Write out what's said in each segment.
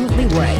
smoothly gray.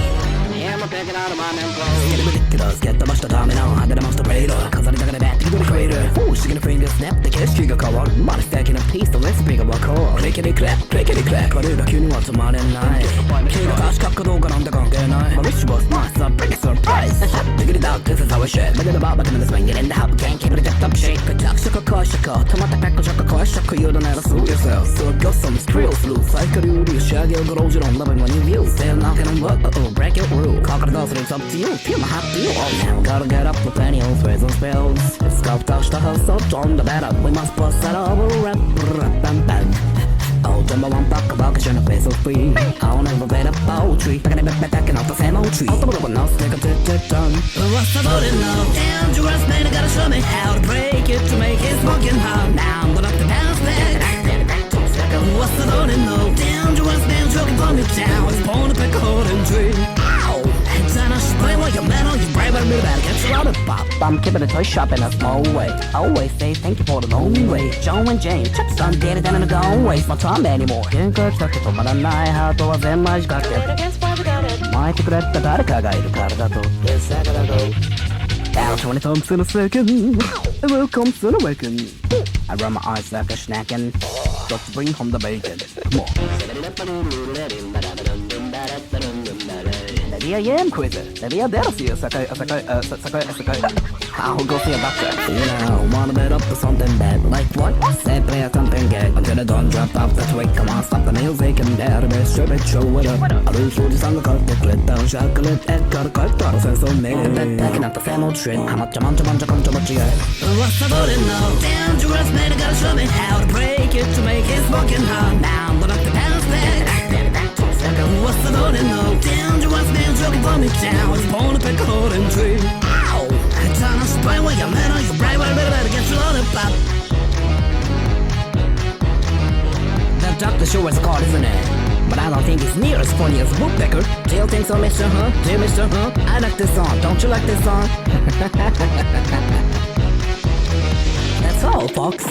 Yeah, I'm picking out of my name clothes. Get ridiculous, get the much domino, I did a monster radar. Cause I'm gonna that to the crater. Oh, she gonna finger snap, the kiss trigger cover. Body stacking a piece, the let's big of a core. Clickety clap, but it a cute one to my night. King of Tosh, Cockadog, and I'm the gong, and I'm a rich boss, master, bring a surprise. Figure it out, this is how I share. But in the bar, but I'm in the swing, get in the hop, can't keep it up, shake. A tuck, shook a car, shook a tomato pack, shook a car, shook a you don't have to sue yourself. So it goes some thrills loose. I could do this, shaggy, or garage, you don't love it when you view. Still knocking on what? Break your rule. Cockadog, it's up to you. Feel my hot deal. Oh, now gotta get up with plenty of words and spells. It's scope touch the house, so on the bed up. We must bust that over, rap, bam, bam. Oh, jumbo one buck about cause you're not face so free. I'll never play the poetry. Back in the back and off the same old tree. I'll double up a nose, take a tip done. What's the voting now? Dangerous man, gotta show me how to break it to make it smoking hot. Now I'm gonna have to bounce back. What's the voting now? Dangerous man, joking for me down. It's born to pick a holding tree. Ow! And then I spray while you're metal, you brave a bit about it. Get you out of pop. I'm keeping a toy shop in a small way. Always say thank you for the long way. Joe and Jane, check some data down in the gone waste my time anymore. Can't go stuck to my night, how to have them, I got it. My secret, the dark guy, the cargato. Yes, I gotta go. Out 20 times in a second. It will come soon awaken. I run my eyes like a snacking. Just bring home the bacon. Come on. Maybe I am crazy. Maybe I dare see a sakai. I'll go see a doctor. You know, wanna bet up to something bad. Like what? Say play a something gag. Until the dawn drop off the twig. Come on, stop the music and dare to be strip it, show it up. I lose food on the cut, the clit down, chocolate, egg, got a cut, got a sense of me. Backing up the same old shit. How much, come to much, yeah. What's the voting now? Dangerous man, gotta show me how to break it to make it smoking hot. Now I'm gonna have to bounce back. What's the voting now? Dangerous man, joking for me down. It's born to pick a holding tree. Ow! I'm trying to spray where you're metal, you brave, but better get you on the pop. That doctor sure is called, isn't it? But I don't think it's near as funny as Woodpecker. Do you think so, Mr. Huh? Do you, Mr. Huh? I like this song. Don't you like this song? That's all, folks.